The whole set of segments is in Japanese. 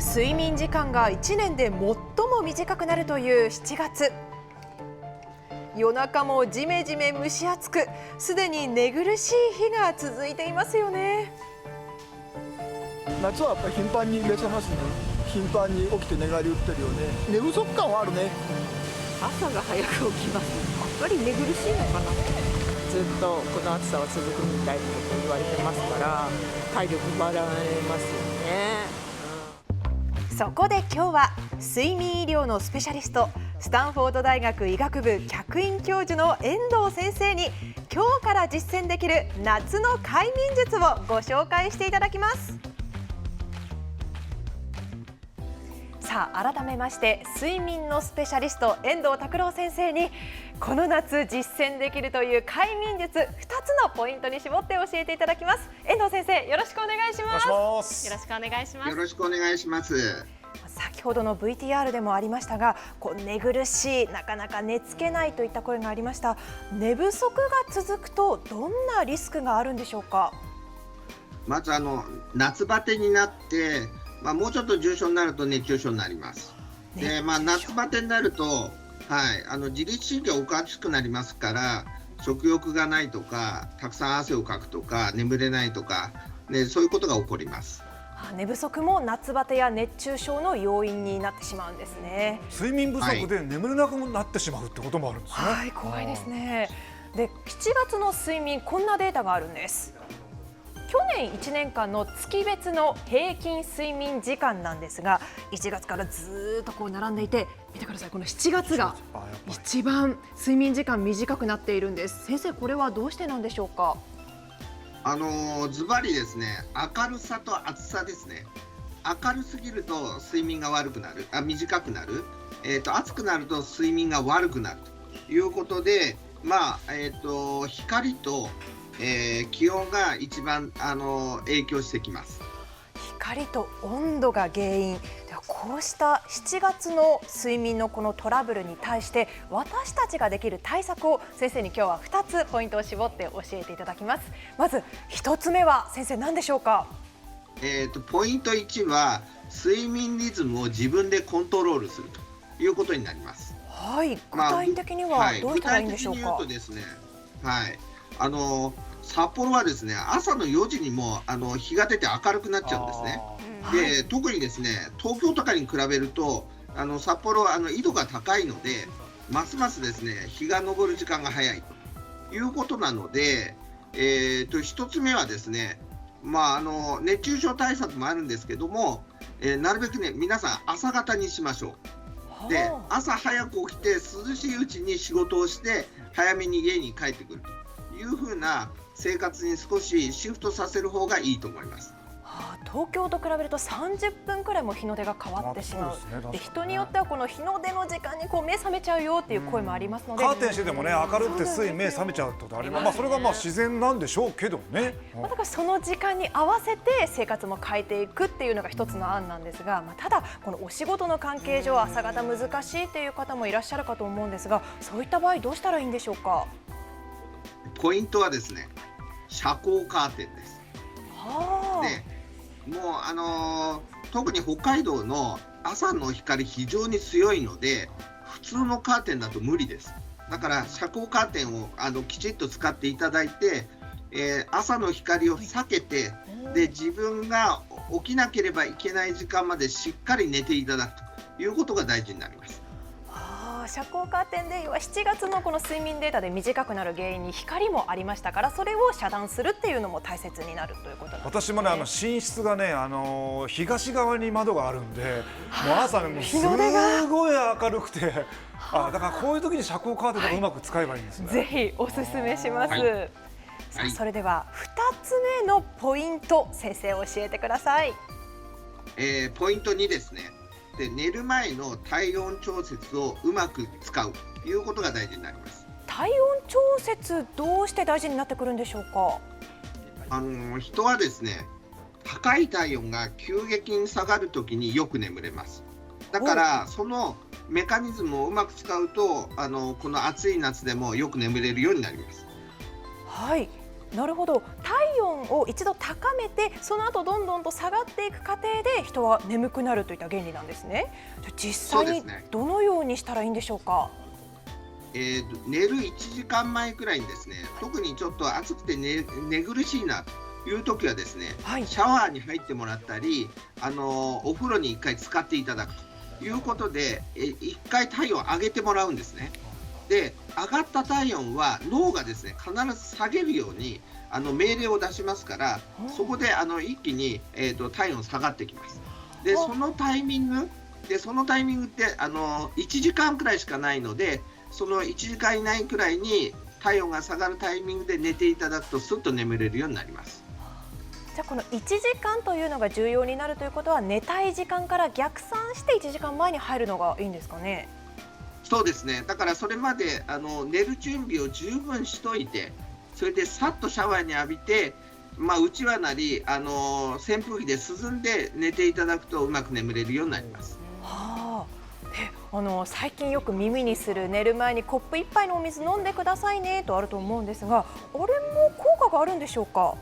睡眠時間が1年で最も短くなるという7月。夜中もジメジメ蒸し暑く、すでに寝苦しい日が続いていますよね。夏はやっぱり頻繁に寝てますね。頻繁に起きて寝返り打ってるよね。寝不足感はあるね。朝が早く起きます。やっぱり寝苦しいのかな。ずっとこの暑さは続くみたいなこと言われてますから、体力奪われますよね。そこで今日は睡眠医療のスペシャリスト、スタンフォード大学医学部客員教授の遠藤先生に今日から実践できる夏の快眠術をご紹介していただきます。さあ、改めまして睡眠のスペシャリスト遠藤拓郎先生にこの夏実践できるという快眠術2つのポイントに絞って教えていただきます。遠藤先生、よろしくお願いします。よろしくお願いします。よろしくお願いします。先ほどの VTR でもありましたが、寝苦しい、なかなか寝つけないといった声がありました。寝不足が続くとどんなリスクがあるんでしょうか。まず夏バテになって、もうちょっと重症になると熱中症になります。で、夏バテになると、自律神経おかしくなりますから、食欲がないとか、たくさん汗をかくとか、眠れないとか、そういうことが起こります。寝不足も夏バテや熱中症の要因になってしまうんですね。睡眠不足で眠れなくなってしまうってこともあるんですね。はい、怖いですね。で、7月の睡眠、こんなデータがあるんです。去年1年間の月別の平均睡眠時間なんですが、1月からずっと並んでいて、見てください、この7月が一番睡眠時間短くなっているんです。先生、これはどうしてなんでしょうか。ズバリですね、明るさと暑さですね。明るすぎると睡眠が悪くなる、短くなる、暑くなると睡眠が悪くなるということで、光と気温が一番影響してきます。光と温度が原因では、こうした7月の睡眠のこのトラブルに対して私たちができる対策を先生に今日は2つポイントを絞って教えていただきます。まず1つ目は先生、何でしょうか。ポイント1は睡眠リズムを自分でコントロールするということになります。はい、具体的にはどうしたらいいんでしょうか。具体的に言うとですね、札幌はですね、朝の4時にも日が出て明るくなっちゃうんですね。で、特にですね、東京とかに比べると札幌は緯度が高いので、ますますですね、日が昇る時間が早いということなので、1つ目はですね、熱中症対策もあるんですけども、なるべくね、皆さん朝方にしましょう。で、朝早く起きて涼しいうちに仕事をして早めに家に帰ってくるというふうな生活に少しシフトさせる方がいいと思います。東京と比べると30分くらいも日の出が変わってしまう。で、人によってはこの日の出の時間に目覚めちゃうよっていう声もありますので、カーテンしててもね、明るくてつい目覚めちゃうってことあります。それが自然なんでしょうけどね。だからその時間に合わせて生活も変えていくっていうのが一つの案なんですが、ただこのお仕事の関係上朝方難しいっていう方もいらっしゃるかと思うんですが、そういった場合どうしたらいいんでしょうか。ポイントはですね、遮光カーテンです。で、もう特に北海道の朝の光非常に強いので、普通のカーテンだと無理です。だから遮光カーテンをきちっと使っていただいて、朝の光を避けて、で自分が起きなければいけない時間までしっかり寝ていただくということが大事になります。遮光カーテンで7月のこの睡眠データで短くなる原因に光もありましたから、それを遮断するっていうのも大切になるということなんですね。私もね、寝室がね、東側に窓があるんで、もう朝ね、もうすごい明るくて、だからこういう時に遮光カーテンとかうまく使えばいいんですね。ぜひおすすめします。さあ、それでは2つ目のポイント、先生教えてください。ポイント2ですね。で、寝る前の体温調節をうまく使うということが大事になります。体温調節、どうして大事になってくるんでしょうか。人はですね、高い体温が急激に下がるときによく眠れます。だからそのメカニズムをうまく使うとこの暑い夏でもよく眠れるようになります。はい。なるほど、体温を一度高めてその後どんどんと下がっていく過程で人は眠くなるといった原理なんですね。じゃあ実際にどのようにしたらいいんでしょうか。寝る1時間前くらいにですね、特にちょっと暑くて寝苦しいなという時はですね、はい、シャワーに入ってもらったり、お風呂に1回浸かっていただくということで、1回体温を上げてもらうんですね。で、上がった体温は脳がですね必ず下げるように命令を出しますから、そこで一気に、体温下がってきます。で、そのタイミングって1時間くらいしかないので、その1時間以内くらいに体温が下がるタイミングで寝ていただくとすっと眠れるようになります。じゃあこの1時間というのが重要になるということは、寝たい時間から逆算して1時間前に入るのがいいんですかね。そうですね。だからそれまで寝る準備を十分しといて、それでさっとシャワーに浴びて、うちわなり扇風機で涼んで寝ていただくとうまく眠れるようになります。はあ、最近よく耳にする寝る前にコップ1杯のお水飲んでくださいねとあると思うんですが、あれも効果があるんでしょうか。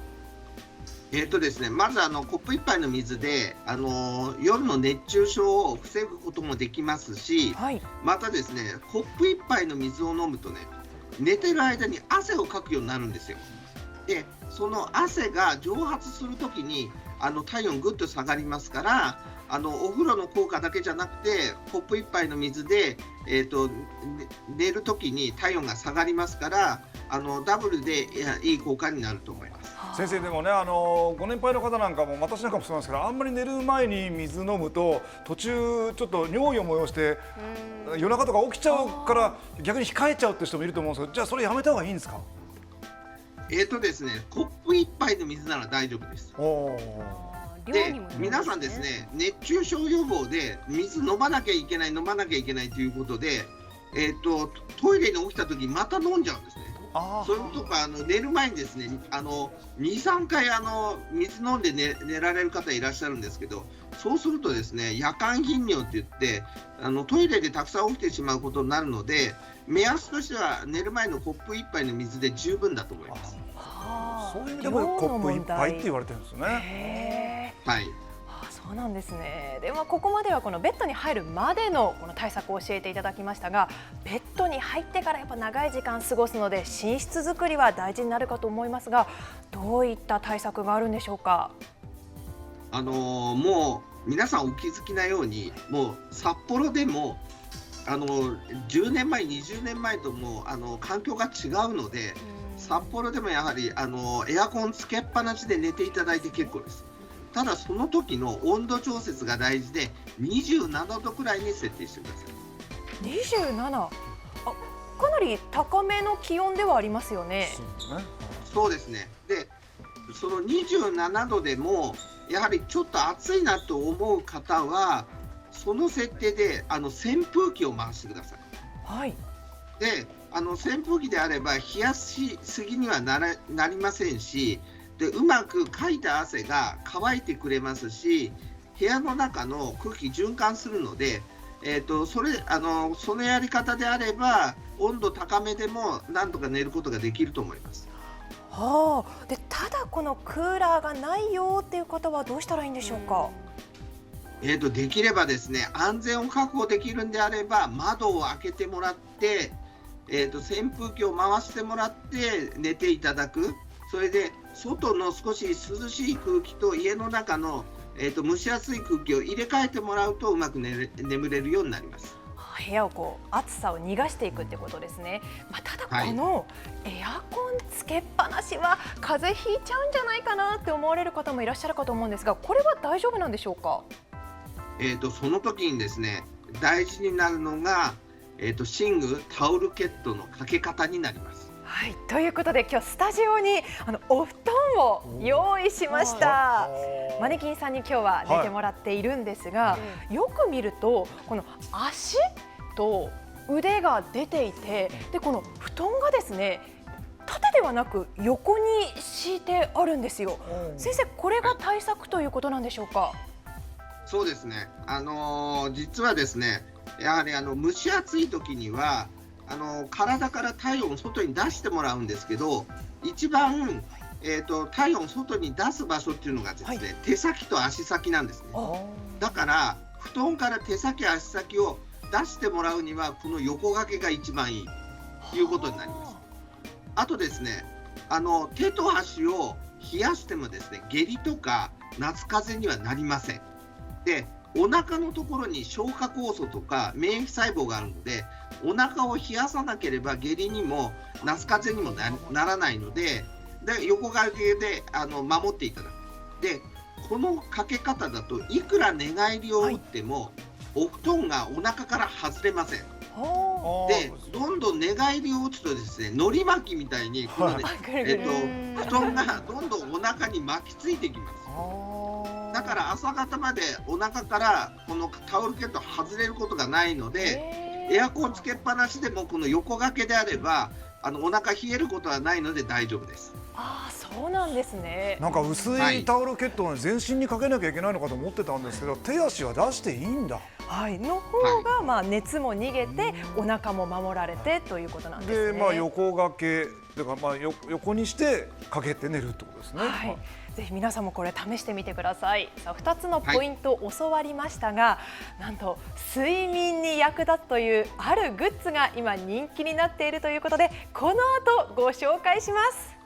ですね、まずコップ1杯の水で夜の熱中症を防ぐこともできますし、はい、またですね、コップ1杯の水を飲むとね、寝てる間に汗をかくようになるんですよ。で、その汗が蒸発するときに体温ぐっと下がりますから、お風呂の効果だけじゃなくてコップ1杯の水で、寝るときに体温が下がりますから、ダブルでいい効果になると思います。先生、でもね、ご年配の方なんかも、私なんかもそうなんですけど、あんまり寝る前に水飲むと途中ちょっと尿意を催して夜中とか起きちゃうから逆に控えちゃうって人もいると思うんですけど、じゃあそれやめた方がいいんですか。ですね、コップ1杯の水なら大丈夫です。で、皆さんですね、熱中症予防で水飲まなきゃいけないということで、トイレに起きた時にまた飲んじゃうんですね。そういうことか、寝る前にですね、2、3回水飲んで寝られる方いらっしゃるんですけど、そうするとですね、夜間頻尿って言ってトイレでたくさん起きてしまうことになるので、目安としては寝る前のコップ1杯の水で十分だと思います。そういう意味でもコップ1杯って言われてるんですよね。はい、そうなんですね。ではここまではこのベッドに入るまでのこの対策を教えていただきましたが、ベッドに入ってからやっぱ長い時間過ごすので寝室作りは大事になるかと思いますが、どういった対策があるんでしょうか。もう皆さんお気づきなように、もう札幌でも10年前20年前とも環境が違うので、札幌でもやはりエアコンつけっぱなしで寝ていただいて結構です。ただその時の温度調節が大事で、27度くらいに設定してください。27、かなり高めの気温ではありますよね。そうですね。で、その27度でもやはりちょっと暑いなと思う方は、その設定で扇風機を回してください。はい。で、扇風機であれば冷やしすぎにはなりませんし、で、うまくかいた汗が乾いてくれますし、部屋の中の空気循環するので、そのやり方であれば温度高めでもなんとか寝ることができると思います。で、ただこのクーラーがないよっていう方はどうしたらいいんでしょうか。できればですね、安全を確保できるんであれば窓を開けてもらって、扇風機を回してもらって寝ていただく。それで外の少し涼しい空気と家の中の、蒸しやすい空気を入れ替えてもらうとうまく眠れるようになります。部屋を暑さを逃がしていくってことですね。ただこのエアコンつけっぱなしは風邪ひいちゃうんじゃないかなって思われる方もいらっしゃるかと思うんですが、これは大丈夫なんでしょうか。その時にですね、大事になるのが、寝具タオルケットのかけ方になります。はい、ということで今日スタジオにお布団を用意しました。マネキンさんに今日は寝てもらっているんですが、よく見るとこの足と腕が出ていて、でこの布団がですね、縦ではなく横に敷いてあるんですよ。先生、これが対策ということなんでしょうか。そうですね、実はですね、やはり蒸し暑い時には体から体温を外に出してもらうんですけど、一番体温を外に出す場所っていうのがですね、手先と足先なんですね。だから布団から手先足先を出してもらうにはこの横掛けが一番いいということになります。あとですね、手と足を冷やしてもですね、下痢とか夏風邪にはなりません。で、お腹のところに消化酵素とか免疫細胞があるので、お腹を冷やさなければ下痢にも夏風邪にもならないので、横掛けで守っていただく。で、このかけ方だといくら寝返りを打っても、お布団がお腹から外れません。で、どんどん寝返りを打つとですね、海苔巻きみたいにこのね、布団がどんどんお腹に巻きついてきます。だから朝方までお腹からこのタオルケット外れることがないので、エアコンつけっぱなしでもこの横掛けであればお腹冷えることはないので大丈夫です。そうなんですね。なんか薄いタオルケットを全身にかけなきゃいけないのかと思ってたんですけど、手足は出していいんだ。の方が熱も逃げてお腹も守られてということなんですね。で、横掛けだから横にしてかけて寝るってことですね。ぜひ皆さんもこれ試してみてください。さあ、2つのポイントを教わりましたが、なんと睡眠に役立つというあるグッズが今人気になっているということで、この後ご紹介します。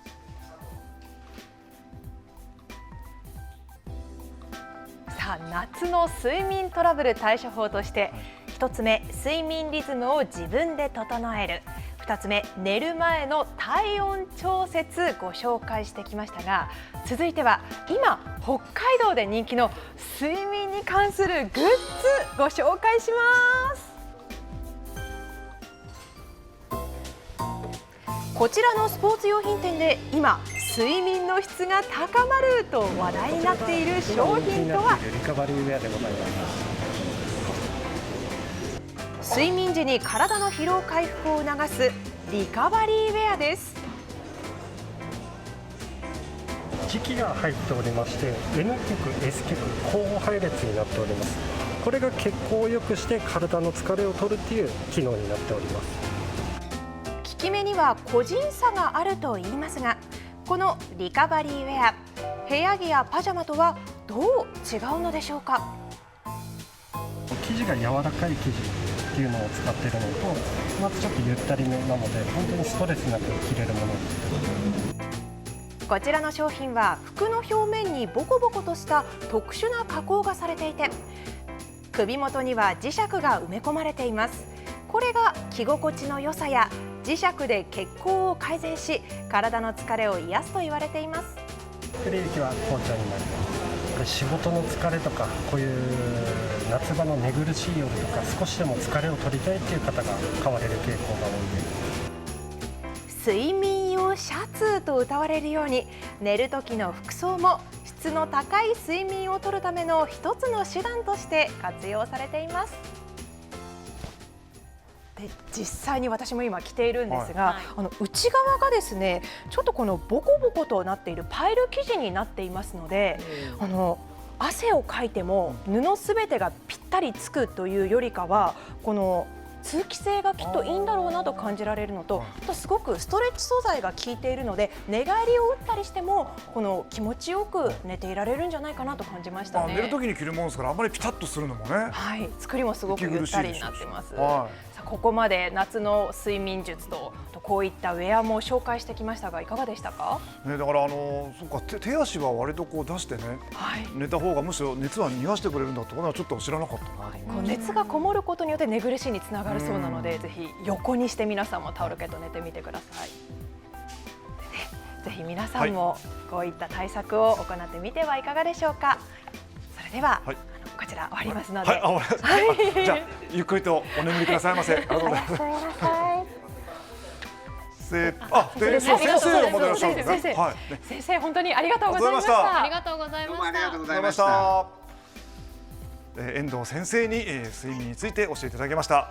さあ、夏の睡眠トラブル対処法として、1つ目、睡眠リズムを自分で整える。2つ目、寝る前の体温調節ご紹介してきましたが、続いては今北海道で人気の睡眠に関するグッズご紹介します。こちらのスポーツ用品店で今睡眠の質が高まると話題になっている商品とは。リカバリーウェアでございます。睡眠時に体の疲労回復を促すリカバリーウェアです。機器が入っておりまして、 N 極 S 極交互配列になっております。これが血行を良くして体の疲れを取るっていう機能になっております。効き目には個人差があると言いますが、このリカバリーウェア、部屋着やパジャマとはどう違うのでしょうか。生地が柔らかい生地っていうのを使っているのと、まずちょっとゆったりめなので、本当にストレスなく着れるものです。こちらの商品は服の表面にボコボコとした特殊な加工がされていて、首元には磁石が埋め込まれています。これが着心地の良さや磁石で血行を改善し、体の疲れを癒すと言われています。売れ行きは好調になります。仕事の疲れとか、こういう夏場の寝苦しい夜とか、少しでも疲れを取りたいという方が買われる傾向が多いです。睡眠用シャツと謳われるように、寝る時の服装も質の高い睡眠をとるための一つの手段として活用されています。で、実際に私も今着ているんですが、内側がですね、ちょっとこのボコボコとなっているパイル生地になっていますので、汗をかいても布すべてがぴったりつくというよりかは、この通気性がきっといいんだろうなと感じられるのと、あとすごくストレッチ素材が効いているので、寝返りを打ったりしてもこの気持ちよく寝ていられるんじゃないかなと感じましたね。寝る時に着るものですから、あんまりピタッとするのもね。作りもすごくゆったりになってます。はさあ、ここまで夏の睡眠術とこういったウェアも紹介してきましたが、いかがでしたか。ね、だからそうか、手足は割とこう出してね、寝た方がむしろ熱は逃がしてくれるんだってことはちょっと知らなかったな。こう熱がこもることによって寝苦しいにつながるそうなので、ぜひ横にして皆さんもタオルケット寝てみてください。ぜひ皆さんもこういった対策を行ってみてはいかがでしょうか。それでは、こちら終わりますので、じゃあゆっくりとお眠りくださいませ。ありがとうございます。先生がまだいらっしゃるんですね。先生、本当にありがとうございました。ありがとうございました。ありがとうございました。遠藤先生に睡眠について教えていただきました。